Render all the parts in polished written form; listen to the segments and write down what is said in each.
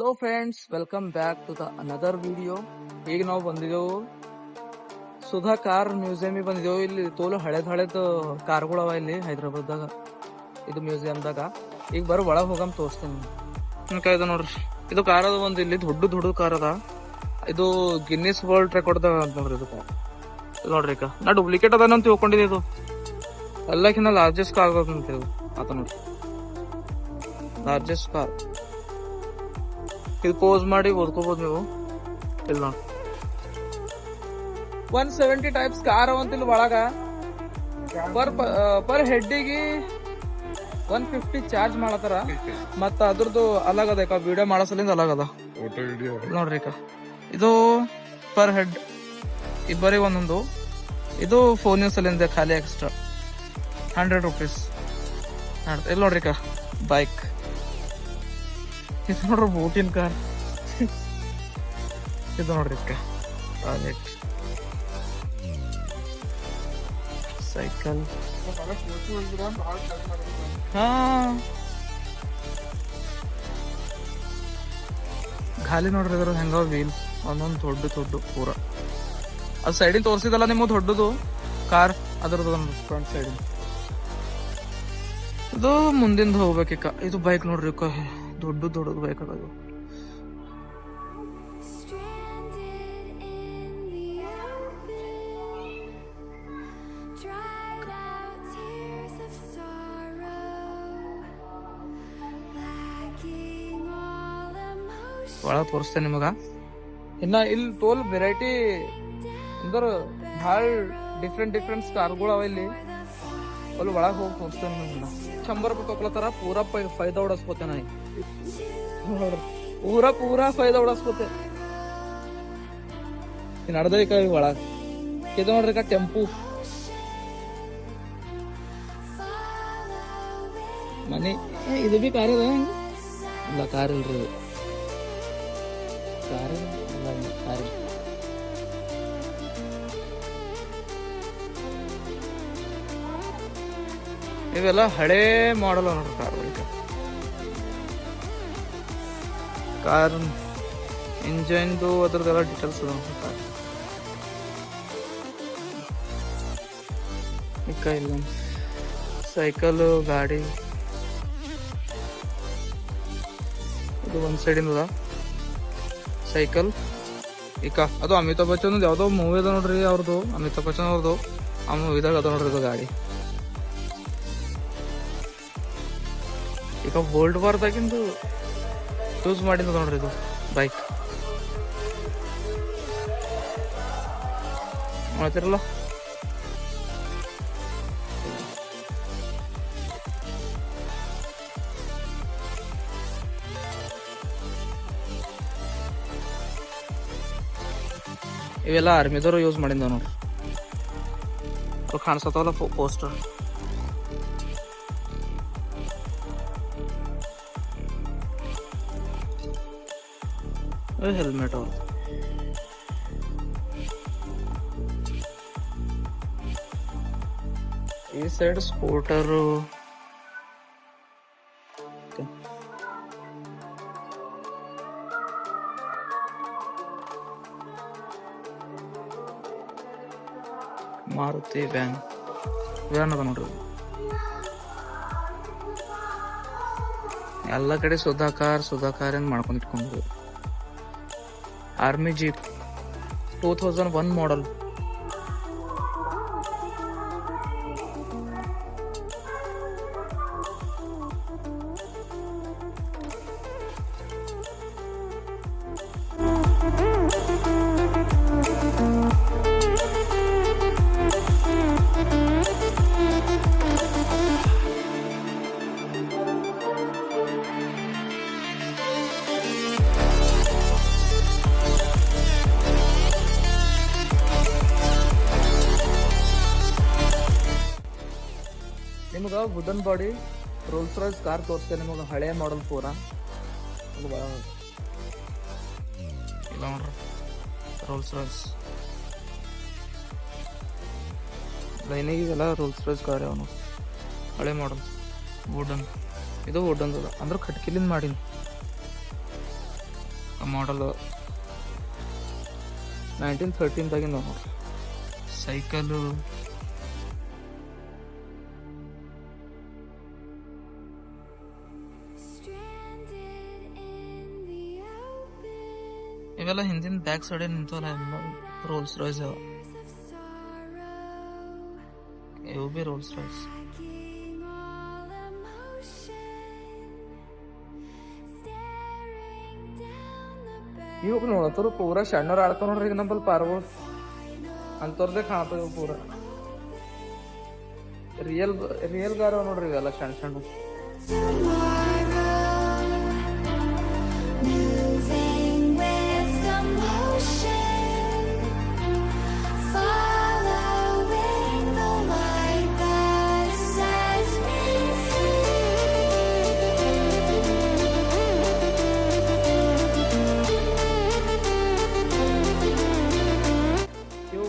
Hello friends, welcome back to the another video. ಈಗ ನಾವು ಬಂದಿದ್ದೆವು Sudha car ಮ್ಯೂಸಿಯಮಿಗೆ ಬಂದಿದ್ದೆವು. ಇಲ್ಲಿ ತೋಲು ಹಳೇದ್ ಕಾರ್ಗಳು ಅವ ಇಲ್ಲಿ ಹೈದ್ರಾಬಾದ್ದಾಗ, ಇದು ಮ್ಯೂಸಿಯಮ್ದಾಗ. ಈಗ ಬರೋ ಒಳಗೆ ಹೋಗಮ್ ತೋರಿಸ್ತೀನಿ. ಇದು ನೋಡ್ರಿ, ಇದು ಕಾರ್ ಅದ ಒಂದು ಇಲ್ಲಿ ದೊಡ್ಡ ಕಾರ್ ಅದ. ಇದು ಗಿನ್ನಿಸ್ ವರ್ಲ್ಡ್ ರೆಕಾರ್ಡ್ ಅಂತ ನೋಡ್ರಿ. ಇದು ಕಾರ್ ನೋಡ್ರಿ, ಈಗ ನಾ ಡೂಪ್ಲಿಕೇಟ್ ಅದ ಅಂತ ತಿಳ್ಕೊಂಡಿದ್ದೆ. ಇದು ಎಲ್ಲಕ್ಕಿಂತ ಲಾರ್ಜೆಸ್ಟ್ ಕಾರ್ ಅಂತ ಇದು ಆತ ನೋಡ್ರಿ, ಲಾರ್ಜೆಸ್ಟ್ ಕಾರ್. ಇದು ಪೋಸ್ ಮಾಡಿ ಓದ್ಕೋಬಹುದು ನೀವು. ಇಲ್ಲ ನೋಡಿ, 170 ಟೈಪ್ಸ್ ಕಾರ್ ಅವಂತಿಲ್ ಒಳಗ. ಪರ್ ಹೆಡ್ಡಿಗೆ 150 ಚಾರ್ಜ್ ಮಾಡತಾರ. ಮತ್ತ ಅದ್ರದ್ದು ಅಲಗ್ ಅದ, ವಿಡಿಯೋ ಮಾಡೋ ಸಲಿಂದ ಅಲಗ್ ಅದ ನೋಡ್ರಿ. ಇದು ಪರ್ ಹೆಡ್ ಇಬ್ಬರಿ ಒಂದೊಂದು. ಇದು ಫೋನ್ ಸಲಿಂದ ಖಾಲಿ ಎಕ್ಸ್ಟ್ರಾ 100 ರೂಪೀಸ್. ಇಲ್ಲಿ ನೋಡ್ರಿ ಬೈಕ್. ಇದು ನೋಡ್ರಿ ಬೋಟಿನ ಕಾರ್. ಇದು ನೋಡ್ರಿ ಟಾಯ್ಲೆಟ್, ಸೈಕಲ್. ಹಾ, ಖಾಲಿ ನೋಡ್ರಿ ಇದ್ರ ಹೆಂಗ ವೀಲ್ಸ್ ಒಂದೊಂದು ದೊಡ್ಡ ಪೂರ. ಅದು ಸೈಡಿನ ತೋರಿಸಿದಲ್ಲ ನಿಮ್ಗೆ ದೊಡ್ಡದು ಕಾರ್, ಅದ್ರದ್ದು ಫ್ರಂಟ್ ಸೈಡ್. ಇದು ಮುಂದಿಂದ ಹೋಗ್ಬೇಕ. ಇದು ಬೈಕ್ ನೋಡ್ರಿ, ದೊಡ್ಡ ಬೈಕ್ ಅದ. ಒಳಗೆ ತೋರಿಸ್ತೇನೆ ನಿಮಗ. ಇನ್ನ ಇಲ್ಲಿ ತೋಲ್ ವೆರೈಟಿ ಅಂದ್ರೆ ಭಾಳ ಡಿಫ್ರೆಂಟ್ ಕಾರ್ಗಳು ಅವ ಇಲ್ಲಿ. ಅಲ್ಲಿ ಒಳಗೆ ಹೋಗಿ ತೋರಿಸ್ತೇನೆ ನಿಮ್ಗೆ. 100 ರೂಪಾಯಿ ತಗೊಳತಾರ. ಪೂರಾ ಫೈದಾ ಉಡಸ್ಕೋತೆ ನಾ. ಪೂರಾ ಫೈದಾ ಉಡಸ್ಕೋತೆ. ನಡ್ದ ಒಳಗ. ಇದು ನೋಡ್ರಿ ಟೆಂಪು ಮನಿ. ಇದು ಬಿ ಕಾರ್ ಅದ? ಇಲ್ಲ, ಕಾರ್ ಇಲ್ರಿ. ಕಾರ್ ಇವೆಲ್ಲ ಹಳೇ ಮಾಡಲ್ ನೋಡ್ರಿ ಕಾರ್ ಇಂಜನ್ದು ಅದ್ರದ್ದೆಲ್ಲ ಡೀಟೇಲ್ಸ್ ಅದ ಕಾರ್. ಇಲ್ಲ ಸೈಕಲ್, ಗಾಡಿ. ಇದು ಒಂದ್ ಸೈಡಿಂದ ಸೈಕಲ್. ಅದು ಅಮಿತಾಬ್ ಬಚ್ಚನ್ ಯಾವ್ದೋ ಮೂವಿ ಅದ ನೋಡ್ರಿ ಅವ್ರದ್ದು, ಅಮಿತಾಬ್ ಬಚ್ಚನ್ ಅವ್ರದ್ದು. ಆ ಮೂವಿದಾಗ ಅದ ನೋಡ್ರಿ ಇದು ಗಾಡಿ. ಈಗ ವರ್ಲ್ಡ್ ವಾರ್ದಾಗಿಂದು ಯೂಸ್ ಮಾಡಿದ ನೋಡ್ರಿ ಇದು ಬೈಕ್. ಮಾಡ್ತಿರಲ್ಲ. ಇವೆಲ್ಲ ಆರ್ಮಿದವರು ಯೂಸ್ ಮಾಡಿದ ನೋಡ್ರಿ. ಅವ್ರು ಕಾಣಿಸತ್ತವಲ್ಲ ಪೋಸ್ಟರ್. ಹೆಲ್ಮೆಟ್ ಅವ್ರು. ಈ ಸೈಡ್ ಸ್ಕೂಟರು. ಮಾರುತಿ ವ್ಯಾನ್ ಅದ ನೋಡ್ರಿ. ಎಲ್ಲ ಕಡೆ ಸುಧಾ ಕಾರ್ ಏನ್ ಮಾಡ್ಕೊಂಡ್ ಇಟ್ಕೊಂಡು. Army jeep 2001 model. ನಿಮ್ಗೆ wooden body Rolls Royce car ತೋರಿಸ್ತೇನೆ ನಿಮಗೆ. ಹಳೆ ಮಾಡಲ್ ಪೂರ. ಇಲ್ಲ ನೋಡ್ರಿ ರೋಲ್ಸ್ ರಾಯ್ಸ್ ಲೈನಿಗೆಲ್ಲ ರೋಲ್ಸ್ ರಾಯ್ಸ್ ಕಾರ್ ಅವನು ಹಳೆ ಮಾಡಲ್ ವುಡನ್. ಇದು ವುಡನ್ ಅದ ಅಂದ್ರೆ ಕಟ್ಕಿಲಿಂದ ಮಾಡೀನಿ. ಮಾಡಲ್ 1913 ನೋಡ್ರಿ ಸೈಕಲು. ಇವೆಲ್ಲ ಹಿಂದಿನ ಬ್ಯಾಕ್ ಸೈಡ್ ನಿಂತವಲ್ಲ ರೋಲ್ಸ್ ರಾಯ್ಸ್ ಇವು ಬಿ ರೋಲ್ಸ್ ರಾಯ್ಸ್. ಇವಾಗ ನೋಡತ್ತರು ಪೂರ ಸಣ್ಣವ್ರು ಆಡ್ತಾವ ನೋಡ್ರಿ ಈಗ ನಮ್ಮಲ್ಲಿ ಪಾರ್ಗಳು ಅಂತವ್ರದೇ ಕಾಣ್ತಾವ ಇವು ಪೂರ ರಿಯಲ್ ಗಾರ ನೋಡ್ರಿ ಇವೆಲ್ಲ ಸಣ್ಣ ಸಣ್ಣ.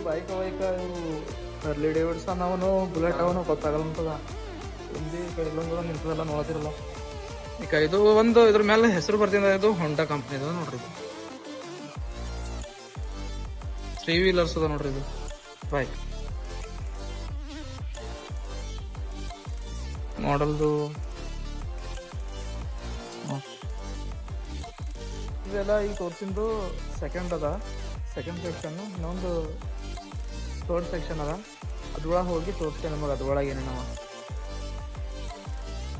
ಬೈಕ್ ಇವು ಹರ್ಲಿ ಡೇವಿಡ್ಸನ್ ಅವನು ಬುಲೆಟ್ ಅವನು ಗೊತ್ತಾಗಲ್ಲ ಅಂತದ ಹಿಂದಿ ಕೈಲೊಂದು ನಿಂತದೆಲ್ಲ ನೋಡತಿರಲ್ಲ. ಈಗ ಇದು ಒಂದು ಇದ್ರ ಮೇಲೆ ಹೆಸರು ಬರ್ತಿದ, ಇದು ಹೊಂಡಾ ಕಂಪ್ನಿದು ನೋಡ್ರಿ. ಇದು 3 ವೀಲರ್ಸ್ ಅದ ನೋಡ್ರಿ ಇದು ಬೈಕ್ ಮಾಡಲ್ದು. ಇದೆಲ್ಲ ಈಗ ತೋರ್ಸಿಂದು ಸೆಕೆಂಡ್ ಅದ, ಸೆಕೆಂಡ್ ಸೆಕ್ಷನ್. ಇನ್ನೊಂದು ಥರ್ಡ್ ಸೆಕ್ಷನ್ ಅದ, ಅದ್ರೊಳಗೆ ಹೋಗಿ ತೋರಿಸ್ತೇನೆ ನಮಗೆ ಅದ್ರೊಳಗೆ ಏನೇನವ.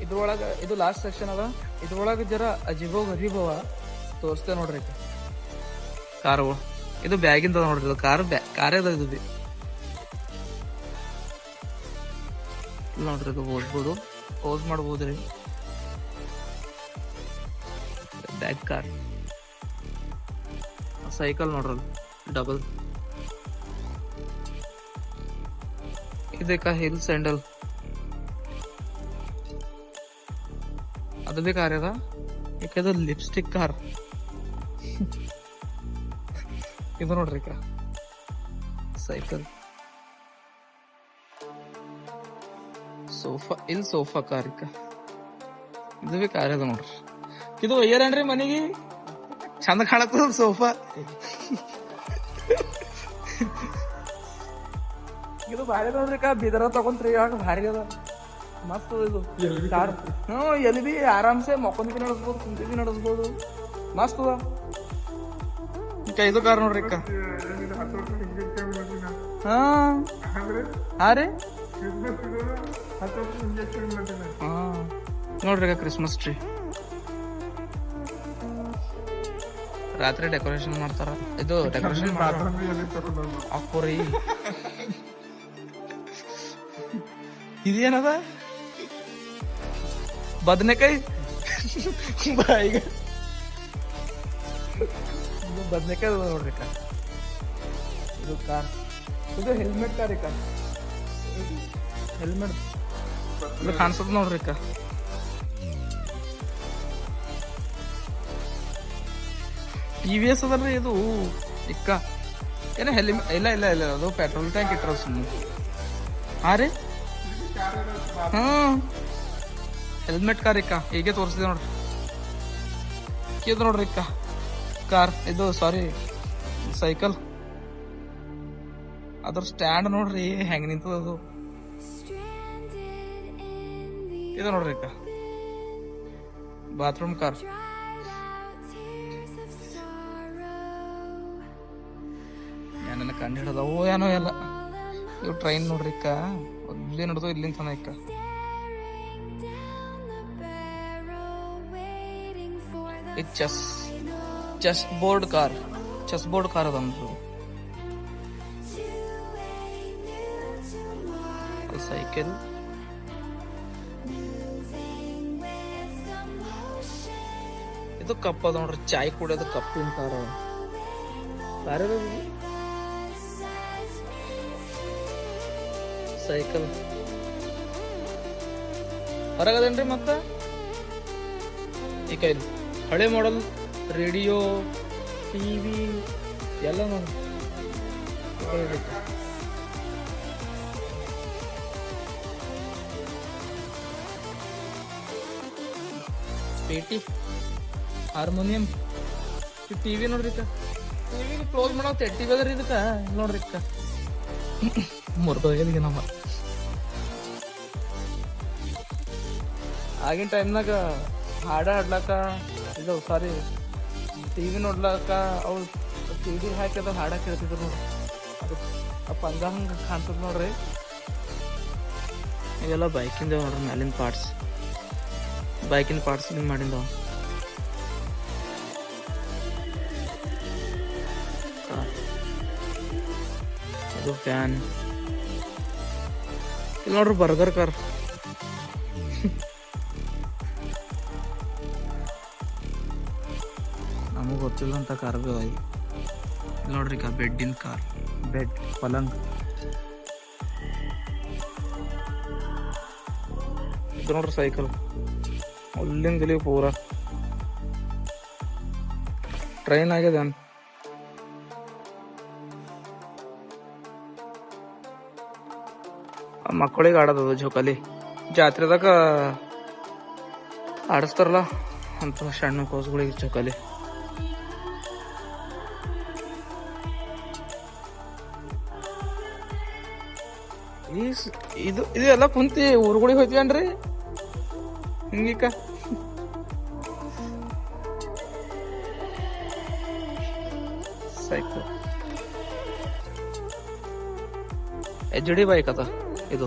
ಇದ್ರೊಳಗೆ ಇದು ಲಾಸ್ಟ್ ಸೆಕ್ಷನ್ ಅದ, ಇದ್ರೊಳಗೆ ಜರ ಅಜೀಬೋ ಗರೀಬವ ತೋರಿಸ್ತೇವೆ ನೋಡ್ರಿ. ಕಾರುಗಳು ಇದು ಬ್ಯಾಗಿಂದ ನೋಡ್ರಿ, ಇದು ಕಾರೇ ಅದ ಇದು ಬಿ ನೋಡ್ರಿ. ಇದು ಓಡ್ಬೋದು, ಪೋಸ್ ಮಾಡ್ಬೋದ್ರಿ. ಬ್ಯಾಗ್ ಕಾರ್ ಸೈಕಲ್ ನೋಡ್ರಲ್ಲ ಡಬಲ್. ಇದಕ್ಕ ಹಿಲ್ ಸ್ಯಾಂಡಲ್ ಅದು ಬಿ ಕಾರ್ ಅದ. ಇದು ಲಿಪ್ಸ್ಟಿಕ್ ಕಾರ್ ಇದು ನೋಡ್ರಿ ಸೈಕಲ್. ಸೋಫಾ ಇಲ್ಲಿ ಸೋಫಾ ಕಾರ್ ಇದು ಬಿ ಕಾರ್ ಅದ ನೋಡ್ರಿ. ಇದು ಒಯ್ಯಾರೇನ್ರಿ ಮನಿಗೆ ಚಂದ ಕಾಣತ್ತದ ಸೋಫಾ. ಇದು ಭಾರಿ ನೋಡ್ರಿ ಬೀದರ ತಗೊಂತ್ರಿ, ಇವಾಗ ಭಾರಿ ಅದ ಮಸ್ತ್ ಇದು ಕಾರ್. ಎಲ್ಲಿ ಬಿ ಆರಾಮ್ಸೆ ಮಕ್ಕೊಂದ್ ಬಿ ನಡೆಸ್ಬೋದು, ಕುಂತಿ ಬಿ ನಡೆಸ್ಬೋದು, ಮಸ್ತ್ ಅದ. ಇದು ಕಾರ್ ನೋಡ್ರಿ ಹಾ ರೀ ನೋಡ್ರಿ ಕ್ರಿಸ್ಮಸ್ ಟ್ರೀ ರಾತ್ರಿ ಡೆಕೋರೇಷನ್ ಮಾಡ್ತಾರ. ಇದು ಡೆಕೋರೇಷನ್ ಹಾಕೋರಿ. ಇದೇನದ ಬದನೆಕಾಯಿ ಬಾಯಿಗೆ ಬದನೆಕಾಯಿ ನೋಡ್ರಿ ಇದು ಕಾರ್. ಇದು ಹೆಲ್ಮೆಟ್ ಕಾರ್ ಹೆಲ್ಮೆಟ್ ಇದು ಕಾಣಿಸದ್ ನೋಡ್ರಿ TVS ಅದಲ್ರಿ ಇದು ಏನ ಹೆಲ್ಮೆಟ್ ಇಲ್ಲ ಇಲ್ಲ ಇಲ್ಲ ಅದು ಪೆಟ್ರೋಲ್ ಟ್ಯಾಂಕ್ ಇಟ್ರ ಸುಮ್ಮನೆ. ಹಾ ರೀ ಹೆಲ್ಮೆಟ್ ಕಾರ್ ಹೀಗೆ ತೋರಿಸಿದೆ ನೋಡ್ರಿ. ಇದು ನೋಡ್ರಿ ಕಾರ್ ಇದು ಸಾರಿ ಸೈಕಲ್. ಅದ್ರ ಸ್ಟ್ಯಾಂಡ್ ನೋಡ್ರಿ ಹೆಂಗ್ ನಿಂತದ ಅದು. ಇದು ನೋಡ್ರಿ ಬಾತ್ರೂಮ್ ಕಾರ್. ಏನೆಲ್ಲ ಕಂಡು ಹಿಡದವು ಏನೋ ಎಲ್ಲ. ಇವು ಟ್ರೈನ್ ನೋಡ್ರಿ ಇಲ್ಲಿ ನಡೆದು ಇಲ್ಲಿಂದ ತನ ಇದು ಚೆಸ್ ಬೋರ್ಡ್ ಕಾರ್ ಅದಂದ್ರು. ಸೈಕಲ್ ಇದು ಕಪ್ ಅದ ನೋಡ್ರಿ, ಚಾಯ್ ಕುಡಿಯೋದು ಕಪ್ಪಿನ ಕಾರ್. ಬೇರೆ ಸೈಕಲ್ ಹೊರಗದೇನ್ರಿ. ಮತ್ತ ಈಗ ಇಲ್ಲಿ ಹಳೆ ಮಾಡಲ್ ರೇಡಿಯೋ ಟಿವಿ ಎಲ್ಲ ನೋಡಿ. ಪೇಟಿ ಹಾರ್ಮೋನಿಯಂ ಟಿವಿ ನೋಡ್ರಿ ಟಿವಿ ಕ್ಲೋಸ್ ಮಾಡೋ ಟಿವಿ ಅದ್ರಿ ಇದಕ್ಕ ನೋಡ್ರಿ ಮುರ್ದೋಗ್ಯದ ನಮ್ಮ ಆಗಿನ ಟೈಮ್ನಾಗ ಹಾಡ ಹಾಡ್ಲಾಕ ಇದು ಸಾರಿ ಟಿವಿ ನೋಡ್ಲಾಕ ಅವು ಟಿವಿ ಹಾಕಿ ಹಾಡ ಕೇಳ್ತಿದ್ರು ನೋಡ್ರಿ ಅದು ಆ ಪಂಗ ಹಂಗೆ ಕಾಣ್ತದ ನೋಡ್ರಿ. ಇವೆಲ್ಲ ಬೈಕಿಂದ ನೋಡ್ರಿ ಮ್ಯಾಲಿನ ಪಾರ್ಟ್ಸ್ ಬೈಕಿನ ಪಾರ್ಟ್ಸ್ ಮಾಡಿಂದ ಅದು ಫ್ಯಾನ್ ಇಲ್ಲಿ ನೋಡ್ರಿ ಬರ್ಗರ್ ಕಾರ್ ನಮಗ್ ಗೊತ್ತಿಲ್ಲ ಅಂತ ಕಾರ್ ಬಿ ಇಲ್ಲಿ ನೋಡ್ರಿ ಬೆಡ್ಡಿನ ಕಾರ್ ಬೆಡ್ ಪಲಂಗ್ ಇದು ನೋಡ್ರಿ ಸೈಕಲ್ ಅಲ್ಲಿಂದ ಪೂರ ಟ್ರೈನ್ ಆಗ್ಯದ ಮಕ್ಕಳಿಗೆ ಆಡೋದದು ಜೋಕಾಲಿ ಜಾತ್ರೆದಾಗ ಆಡಿಸ್ತಾರಲ್ಲ ಅಂತ ಸಣ್ಣ ಕೋಸ್ಗಳಿಗೆ ಜೋಕಾಲಿ. ಇದು ಎಲ್ಲ ಕುಂತಿ ಊರುಗಳಿಗೆ ಹೋಯ್ತೀವನ್ರಿ ಹಿಂಗಿಕ್ಕ ಸೈಕಲ್ HD ಬೈಕ್ ಅದ ಇದು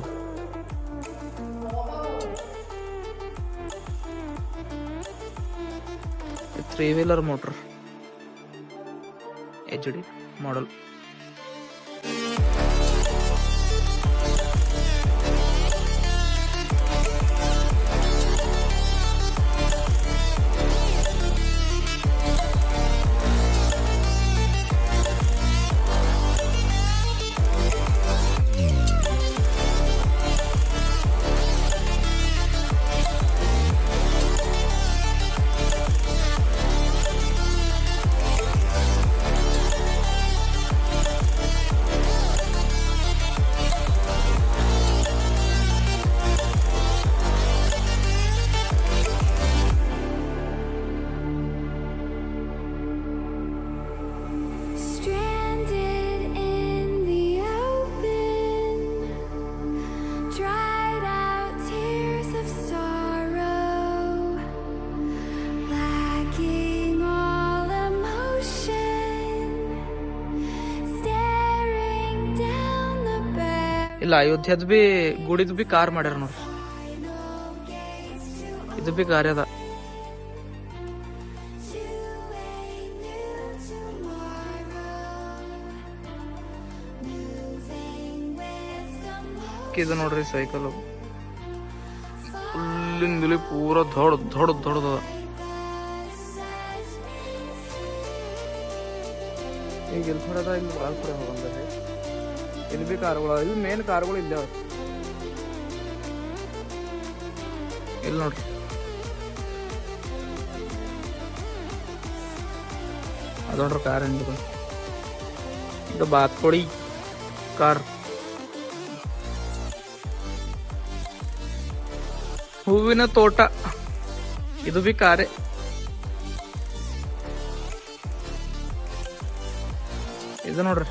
three wheeler motor HD model. ಇಲ್ಲ ಅಯೋಧ್ಯದ ಬಿ ಗುಡಿದ್ ಬಿ ಕಾರ್ ಮಾಡ್ಯಾರ ನೋಡ್ರಿ. ಇದು ಬಿ ಕಾರ್ ಅದ. ಇದು ನೋಡ್ರಿ ಸೈಕಲ್ ಫುಲ್ಲಿಂದಲಿ ಪೂರ ದೊಡ್ಡದ. ಈಗ ಇಲ್ಲಿ ಥೋಡದ ಇಲ್ಲಿ ಭಾಳ ಥರ ಹೋಗಂದ್ರಿ ಇಲ್ಲಿ ಬಿ ಕಾರ್ಗಳು ಇಲ್ಲಿ ಮೇನ್ ಕಾರ್ಗಳು ಇಲ್ಲೇ ಇಲ್ಲಿ ನೋಡ್ರಿ. ಅದು ನೋಡ್ರಿ ಕಾರ್ ಏನಿದೆ ಇದು ಬಾತ್ಕೋಡಿ ಕಾರ್. ಹೂವಿನ ತೋಟ ಇದು ಬಿ ಕಾರೇ. ಇದು ನೋಡ್ರಿ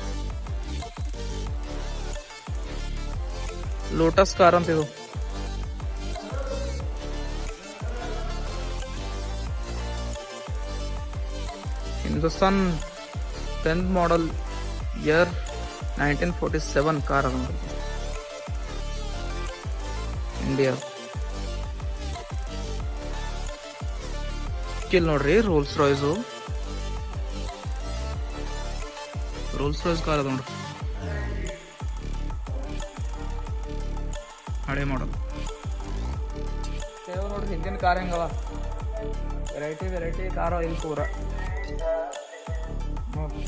ಲೋಟಸ್ ಕಾರ್ ಅಂತ ಇದು. Hindustan 10th model year 1947 car ಅದ ಇಂಡಿಯಾ. ಇಲ್ಲಿ ನೋಡ್ರಿ ರೋಲ್ಸ್ ರಾಯ್ಸ್ ಕಾರ್ ಅದ ನೋಡ್ರಿ ಹಳೆ ಮಾಡಲ್. ನೋಡ್ರಿ ಹಿಂದಿನ ಕಾರ್ ಹೆಂಗವ ವೆರೈಟಿ ಕಾರ್ ಇಲ್ಲಿ ಪೂರ ನೋಡ್ರಿ.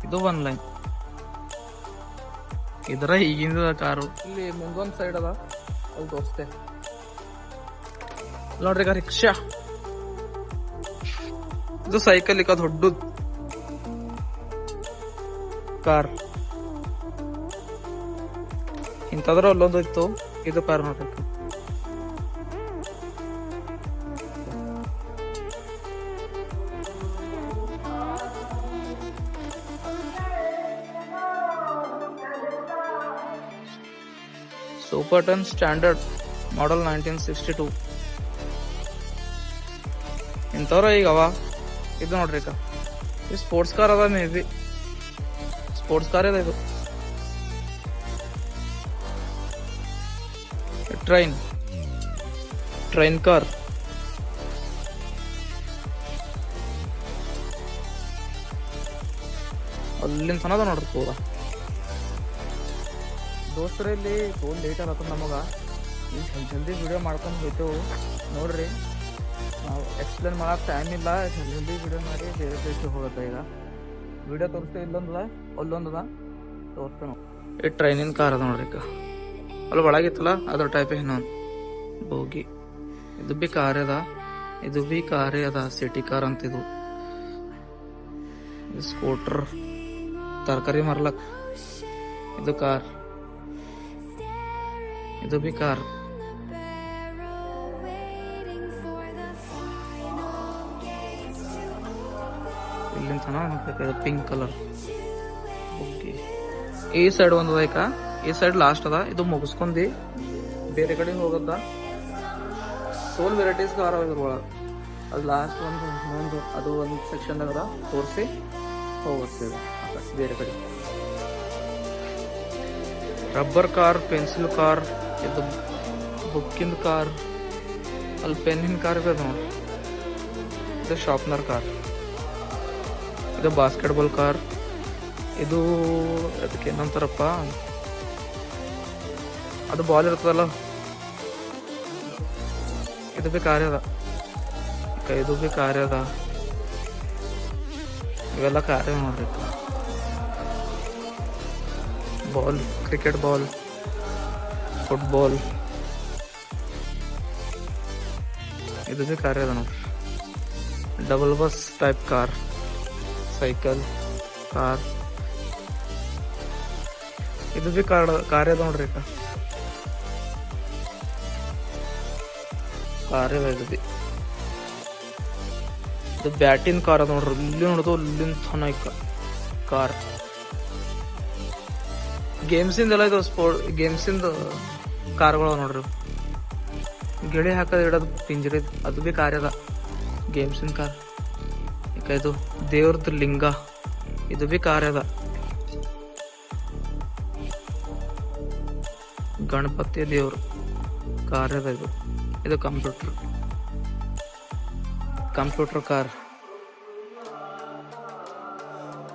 ಇದು ಒನ್ ಲೈನ್ ಇದರ ಈಗಿಂದ ಕಾರು. ಇಲ್ಲಿ ಮುಂದೊಂದ್ ಸೈಡ್ ಅದ ಅಲ್ಲಿ ತೋರಿಸ್ತೆ ನೋಡ್ರಿ ಈಗ ರಿಕ್ಷಾ, ಇದು ಸೈಕಲ್ ಈಗ ದೊಡ್ಡದು, ಕಾರ್ ಇಂಥದ್ರ ಅಲ್ಲೊಂದು ಇತ್ತು, ಇದು ಕಾರ್ ನೋಡ್ರಿ. ಸೂಪರ್ 10 ಸ್ಟ್ಯಾಂಡರ್ಡ್ ಮಾಡಲ್ 1962 ಇಂಥವ್ರ ಈಗ ಅವ. ಇದು ನೋಡ್ರಿ ಈಗ ಇದು ಸ್ಪೋರ್ಟ್ಸ್ ಕಾರ್ ಅದ, ಮೇ ಬಿ ಸ್ಪೋರ್ಟ್ಸ್ ಕಾರ್ ಇದೆ ಇದು. ಟ್ರೈನ್ ಕಾರ್, ಅಲ್ಲಿಂದ ತನದ ನೋಡ್ರಿ ಪೂರ. ದೋಸ್ತರ ಇಲ್ಲಿ ತೋಲ್ ಲೇಟ್ ಆಗತ್ತ ನಮಗ, ಈಗ ಜಲ್ದಿ ವಿಡಿಯೋ ಮಾಡ್ಕೊಂಡು ಹೋಯ್ತೇವು ನೋಡ್ರಿ. ನಾವು ಎಕ್ಸ್ಪ್ಲೇನ್ ಮಾಡಕ್ ಟೈಮ್ ಇಲ್ಲ, ಜಲ್ದಿ ವಿಡಿಯೋ ಮಾಡಿ ಬೇರೆ ಪ್ಲೇಸ್ಗೆ ಹೋಗುತ್ತೆ. ಈಗ ವಿಡಿಯೋ ತೋರಿಸ್ತೇವೆ, ಇಲ್ಲೊಂದದ ಅಲ್ಲೊಂದದ ತೋರಿಸ್ತೇವೆ ನಾವು. ಈ ಟ್ರೈನಿನ ಕಾರ್ ಅದ ನೋಡ್ರಿ, ಈಗ ಅಲ್ಲಿ ಒಳಗಿತ್ತಲ್ಲ ಅದ್ರ ಟೈಪ್ ಇನ್ನೊಂದು ಬೋಗಿ. ಇದು ಬಿ ಕಾರ್ ಅದ, ಇದು ಬಿ ಕಾರೇ ಅದ, ಸಿಟಿ ಕಾರ್ ಅಂತಿದು. ಸ್ಕೂಟರ್ ತರಕಾರಿ ಮಾರ್ಲಕ್, ಇದು ಕಾರ್, ಇದು ಬಿ ಕಾರ್. ಇಲ್ಲಿಂದ ನೋಡ್ಬೇಕು, ಪಿಂಕ್ ಕಲರ್. ಓಕೆ, ಈ ಸೈಡ್ ಒಂದು ಅದ, ಈ ಸೈಡ್ ಲಾಸ್ಟ್ ಅದ. ಇದು ಮುಗಿಸ್ಕೊಂಡಿ ಬೇರೆ ಕಡೆ ಹೋಗದ. ಸೋಲ್ ವೆರೈಟೀಸ್ ಕಾರ್ ಅವ ಇದ್ರೊಳಗೆ. ಅದು ಲಾಸ್ಟ್ ಒಂದು ಅದು ಒಂದು ಸೆಕ್ಷನ್ ಅದ, ತೋರಿಸಿ ಹೋಗುತ್ತೆ ಬೇರೆ ಕಡೆ. ರಬ್ಬರ್ ಕಾರ್, ಪೆನ್ಸಿಲ್ ಕಾರ್, ಇದು ಬುಕ್ಕಿನ ಕಾರ್, ಅಲ್ಲಿ ಪೆನ್ನಿನ ಕಾರ್ ಇದೆ ನೋಡಿ. ಇದು ಶಾರ್ಪ್ನರ್ ಕಾರ್, ಇದು ಬಾಸ್ಕೆಟ್ಬಾಲ್ ಕಾರ್. ಇದು ಅದಕ್ಕೆ ಏನಂತಾರಪ್ಪ, ಅದು ಬಾಲ್ ಇರ್ತದಲ್ಲ, ಇದು ಬಿ ಕಾರ್ ಅದ. ಇದು ಬಿ ಕಾರ್ ಅದ, ಇವೆಲ್ಲ ಕಾರ್ಯ ನೋಡ್ರಿ. ಬಾಲ್, ಕ್ರಿಕೆಟ್ ಬಾಲ್, ಫುಟ್ಬಾಲ್, ಇದು ಬಿ ಕಾರ್ಯ ಅದ ನೋಡ್ರಿ. Double bus type car, cycle car, ಇದು ಬಿ ಕಾರ್ಯ ಅದ ನೋಡ್ರಿ. ಕಾರ್ಯ ಇದು ಬಿ. ಇದು ಬ್ಯಾಟಿನ್ ಕಾರ್ ಅದ ನೋಡ್ರಿ. ಇಲ್ಲಿ ನೋಡೋದು ಅಲ್ಲಿಂದ ತನಕ ಕಾರ್. ಗೇಮ್ಸಿಂದೆಲ್ಲ ಇದು ಸ್ಪೋರ್ಟ್ ಗೇಮ್ಸಿಂದ ಕಾರ್ಗಳು ನೋಡ್ರಿ. ಗಿಳಿ ಹಾಕೋದು ಇಡೋದು ಪಿಂಜರಿ, ಅದು ಬಿ ಕಾರ್ ಅದ, ಗೇಮ್ಸಿನ ಕಾರ್. ಈಗ ಇದು ದೇವ್ರದ್ದು ಲಿಂಗ, ಇದು ಬಿ ಕಾರ್ ಅದ. ಗಣಪತಿ ದೇವ್ರು ಕಾರ್ ಅದ ಇದು. ಇದು ಕಂಪ್ಯೂಟರ್ ಕಾರ್.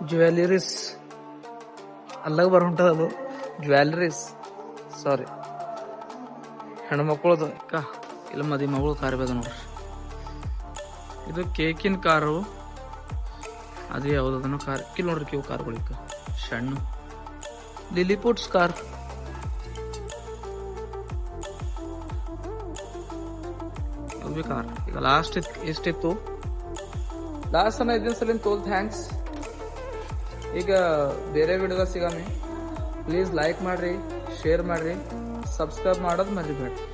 ಜ್ಯುವೆಲರೀಸ್ ಅಲ್ಲಾಗ ಬರುಂಟದ, ಅದು ಜ್ಯುವೆಲರೀಸ್, ಸಾರಿ ಹೆಣ್ಮಕ್ಳದು. ಇಲ್ಲ ಮದಿ ಮಗಳು ಕಾರ್ ಬೇದ ನೋಡ್ರಿ. ಇದು ಕೇಕಿನ ಕಾರು, ಅದು ಯಾವುದನ್ನು ಕಾರ್ ಕಿಲ್ ನೋಡ್ರಿ. ಕ್ಯೂ ಕಾರ್ಗಳು ಸಣ್ಣ ಲಿಲಿಪುಟ್ಸ್ ಕಾರ್. ಕಾರ್ ಈಗ ಲಾಸ್ಟ್ ಎಷ್ಟಿತ್ತು, ಲಾಸ್ಟ್ ಸಲ ಇದ್ದಿನ ಸಲ ತೋಲ್ ಥ್ಯಾಂಕ್ಸ್. ಈಗ ಬೇರೆ ವಿಡಿಯೋದಾಗ ಸಿಗಾಮಿ. ಪ್ಲೀಸ್ ಲೈಕ್ ಮಾಡ್ರಿ, ಶೇರ್ ಮಾಡ್ರಿ, ಸಬ್ಸ್ಕ್ರೈಬ್ ಮಾಡೋದು ಮರಿಬೇಡ್ರಿ.